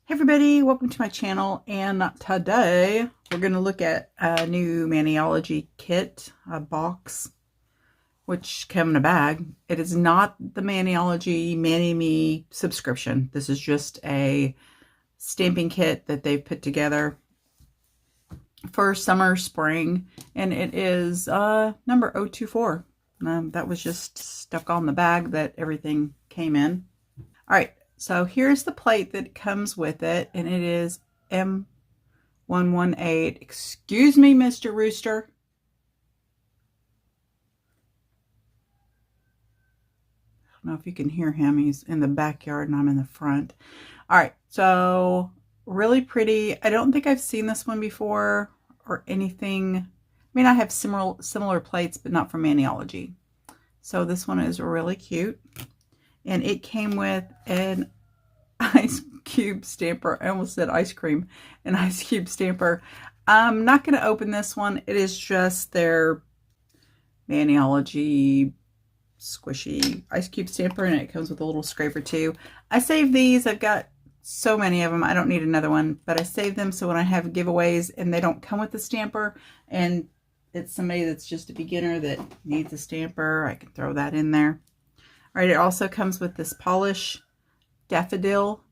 Hey everybody, welcome to my channel, and today we're going to look at a new Maniology kit, a box, which came in a bag. It is not the Maniology Mani-Me subscription. This is just a stamping kit that they've put together for summer, spring, and it is number 024. That was just stuck on the bag that everything came in. All right. So here's the plate that comes with it, and it is M118. Excuse me, Mr. Rooster. I don't know if you can hear him. He's in the backyard and I'm in the front. All right, so really pretty. I don't think I've seen this one before or anything. I mean, I have similar plates, but not from Maniology. So this one is really cute. And it came with an ice cube stamper. I almost said ice cream. An ice cube stamper. I'm not going to open this one. It is just their Maniology squishy ice cube stamper, and it comes with a little scraper too. I saved these. I've got so many of them. I don't need another one, but I saved them so when I have giveaways and they don't come with the stamper, and it's somebody that's just a beginner that needs a stamper, I can throw that in there. All right, it also comes with this polish, Daffodil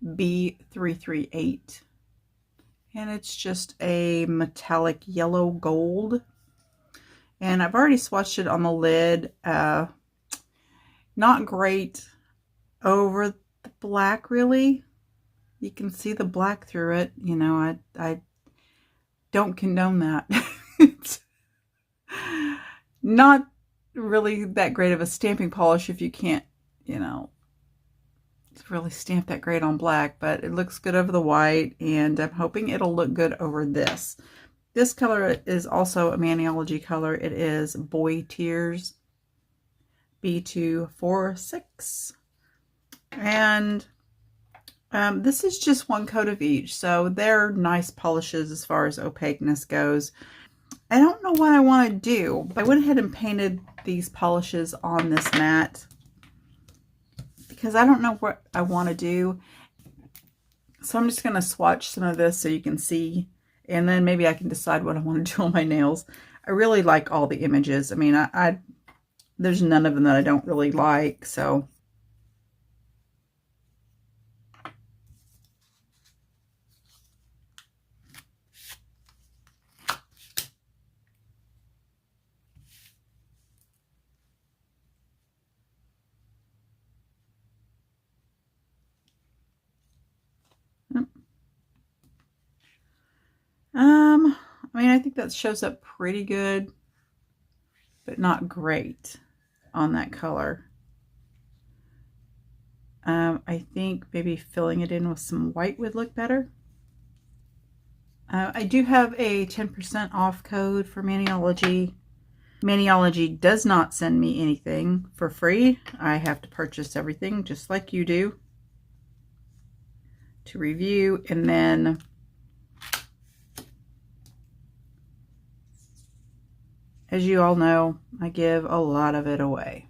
B338. And it's just a metallic yellow gold. And I've already swatched it on the lid. Not great over the black, really. You can see the black through it. You know, I don't condone that. It's not really that great of a stamping polish if you can't, you know, really stamp that great on black, but it looks good over the white, and I'm hoping it'll look good over this. This color is also a Maniology color. It is Boy Tears B246, and this is just one coat of each, so they're nice polishes as far as opaqueness goes. I don't know what I want to do. I went ahead and painted these polishes on this mat because I don't know what I want to do. So I'm just going to swatch some of this so you can see, and then maybe I can decide what I want to do on my nails. I really like all the images. I mean, there's none of them that I don't really like, so. I mean, I think that shows up pretty good, but not great on that color. I think maybe filling it in with some white would look better. I do have a 10% off code for Maniology. Maniology does not send me anything for free. I have to purchase everything just like you do to review, and then as you all know, I give a lot of it away.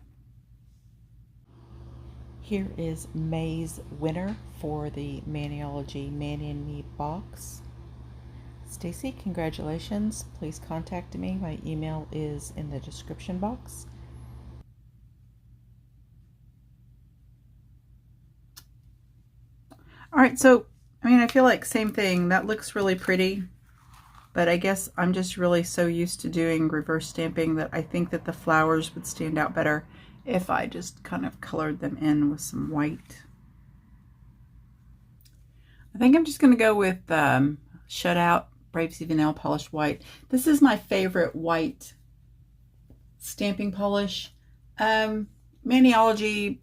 Here is May's winner for the Maniology Mani and Me box. Stacy, congratulations. Please contact me. My email is in the description box. All right, so, I mean, I feel like same thing. That looks really pretty. But I guess I'm just really so used to doing reverse stamping that I think that the flowers would stand out better if I just kind of colored them in with some white. I think I'm just going to go with Shutout Bravesy Vanilla Polished White. This is my favorite white stamping polish. Maniology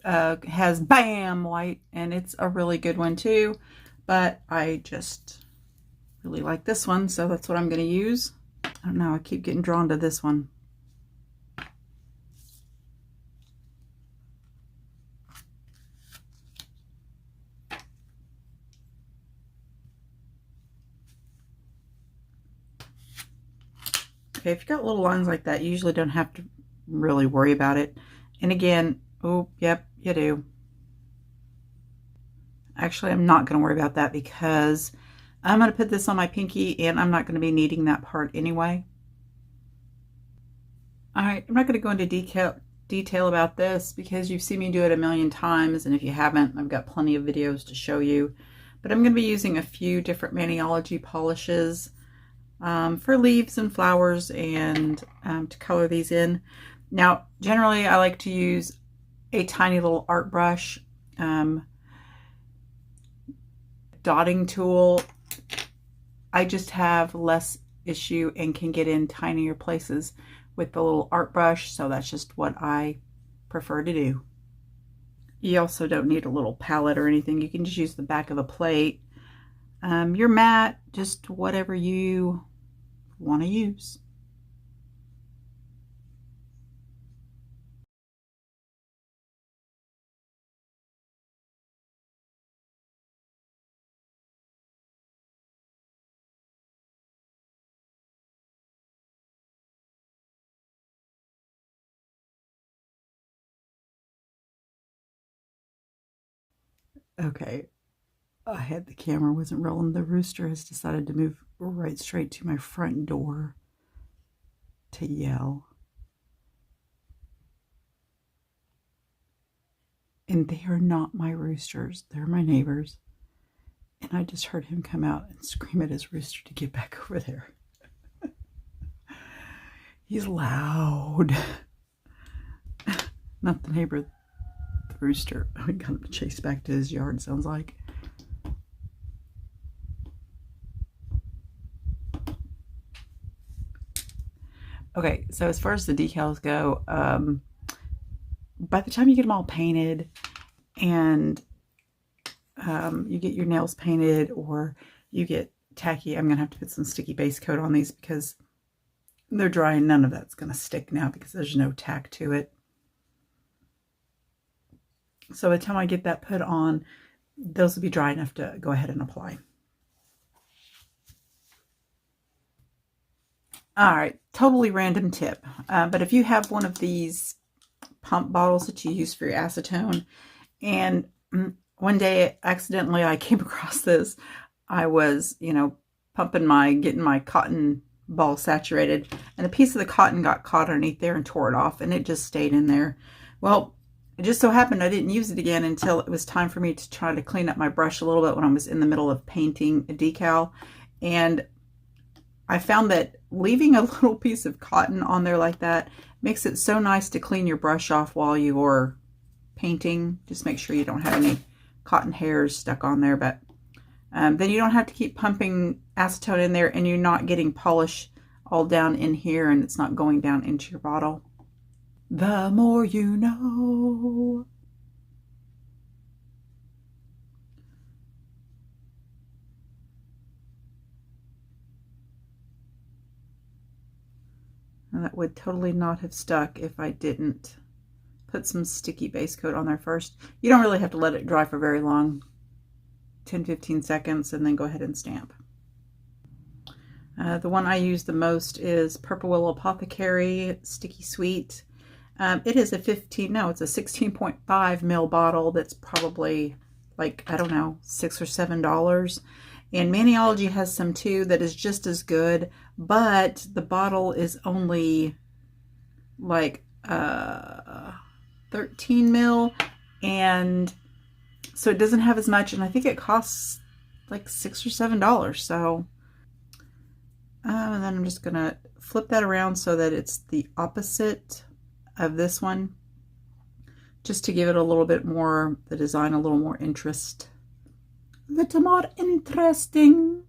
has Bam White, and it's a really good one too, but I just really like this one, so that's what I'm going to use. I don't know, I keep getting drawn to this one. Okay, if you've got little lines like that, you usually don't have to really worry about it. And again, oh, yep, you do. Actually, I'm not going to worry about that because I'm going to put this on my pinky and I'm not going to be needing that part anyway. All right, I'm not going to go into detail about this because you've seen me do it a million times, and if you haven't, I've got plenty of videos to show you. But I'm going to be using a few different Maniology polishes for leaves and flowers and to color these in. Now, generally, I like to use a tiny little art brush. Dotting tool, I just have less issue and can get in tinier places with the little art brush, so that's just what I prefer to do. You also don't need a little palette or anything. You can just use the back of a plate. Your mat, just whatever you want to use. Okay, I had the camera wasn't rolling. The rooster has decided to move right straight to my front door to yell. And they are not my roosters. They're my neighbors. And I just heard him come out and scream at his rooster to get back over there. He's loud. Not the neighbor, the rooster. I got him chased back to his yard, sounds like. Okay, so as far as the decals go, by the time you get them all painted and you get your nails painted or you get tacky, I'm going to have to put some sticky base coat on these because they're dry and none of that's going to stick now because there's no tack to it. So by the time I get that put on, those will be dry enough to go ahead and apply. All right, totally random tip. But if you have one of these pump bottles that you use for your acetone, and one day accidentally I came across this, I was, getting my cotton ball saturated, and a piece of the cotton got caught underneath there and tore it off, and it just stayed in there. Well, it just so happened I didn't use it again until it was time for me to try to clean up my brush a little bit when I was in the middle of painting a decal. And I found that leaving a little piece of cotton on there like that makes it so nice to clean your brush off while you're painting. Just make sure you don't have any cotton hairs stuck on there, but then you don't have to keep pumping acetone in there and you're not getting polish all down in here and it's not going down into your bottle. The more you know. And that would totally not have stuck if I didn't put some sticky base coat on there first. You don't really have to let it dry for very long, 10-15 seconds, and then go ahead and stamp. The one I use the most is Purple Willow Apothecary Sticky Sweet. It is it's a 16.5 ml bottle that's probably like, I don't know, $6 or $7. And Maniology has some too that is just as good, but the bottle is only like 13 ml, and so it doesn't have as much, and I think it costs like $6 or $7. So and then I'm just gonna flip that around so that it's the opposite of this one, just to give it a little bit more, the design a little more interest. A little more interesting.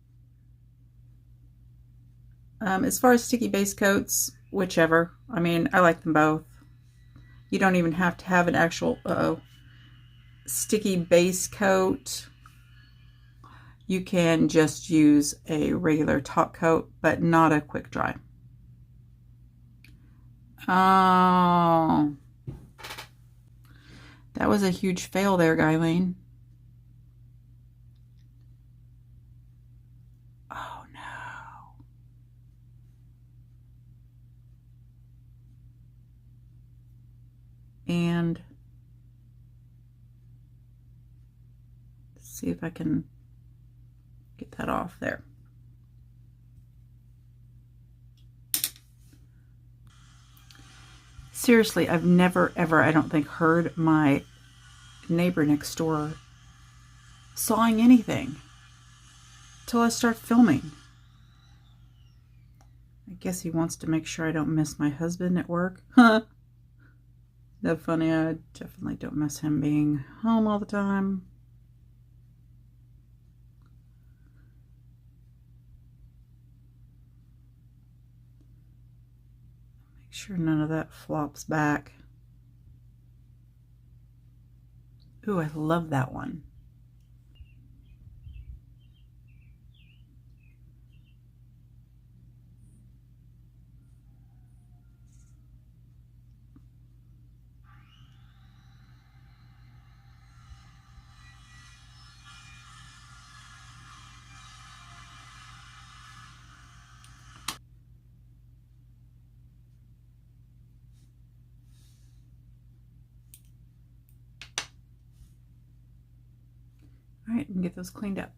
As far as sticky base coats, whichever. I mean, I like them both. You don't even have to have an actual sticky base coat. You can just use a regular top coat, but not a quick dry. Oh, that was a huge fail there, Guyleen. Oh no. And See if I can get that off there. Seriously, I've never ever, I don't think, heard my neighbor next door sawing anything till I start filming. I guess he wants to make sure I don't miss my husband at work. Huh? That funny? I definitely don't miss him being home all the time. Make sure none of that flops back. Ooh, I love that one. All right, and get those cleaned up.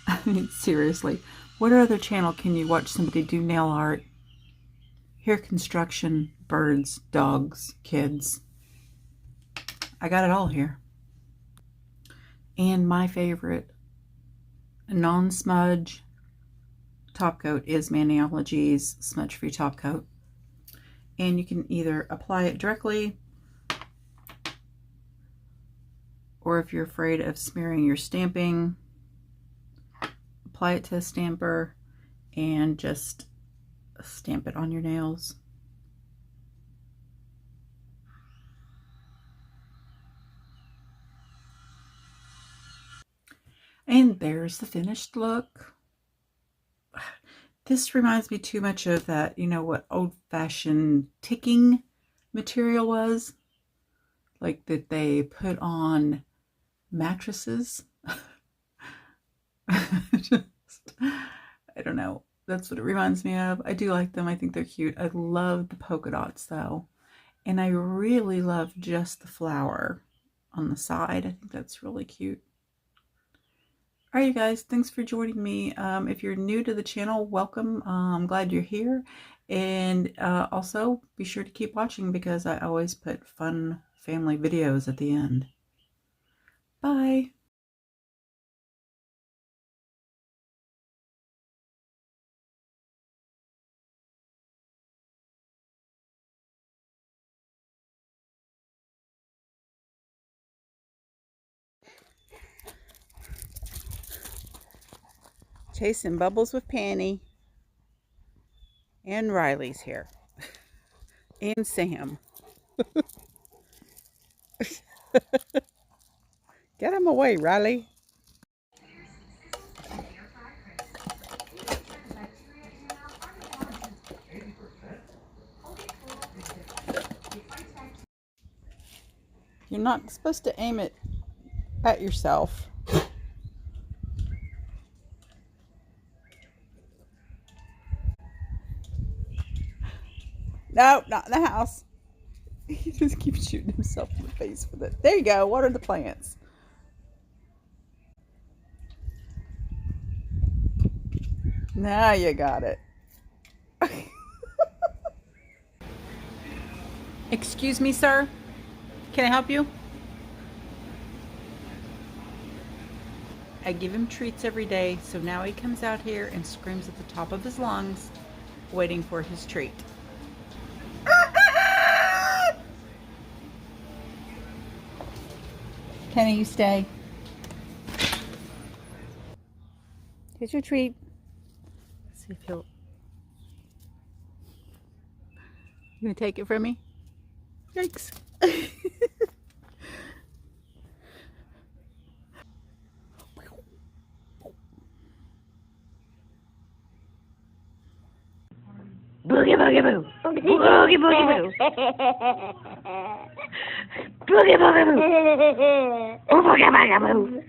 I mean, seriously, what other channel can you watch somebody do nail art, hair construction, birds, dogs, kids? I got it all here. And my favorite non-smudge top coat is Maniology's smudge-free top coat. And you can either apply it directly, or if you're afraid of smearing your stamping, apply it to a stamper and just stamp it on your nails. And there's the finished look. This reminds me too much of that, you know, what old-fashioned ticking material was? Like that they put on mattresses. I don't know. That's what it reminds me of. I do like them. I think they're cute. I love the polka dots though. And I really love just the flower on the side. I think that's really cute. All right, you guys, thanks for joining me. If you're new to the channel, welcome. I'm glad you're here. And also be sure to keep watching because I always put fun family videos at the end. Bye. Chasing bubbles with Penny. And Riley's here. And Sam. Get him away, Riley. You're not supposed to aim it at yourself. No, not in the house. He just keeps shooting himself in the face with it. There you go. Water the plants. Now you got it. Excuse me, sir. Can I help you? I give him treats every day, so now he comes out here and screams at the top of his lungs, waiting for his treat. Kenny, you stay. Here's your treat. Let's see if he'll... You gonna take it from me? Yikes. Boogie boogie boo. Boogie boogie boo. Boogie boogie boo. Boogie boogie boo.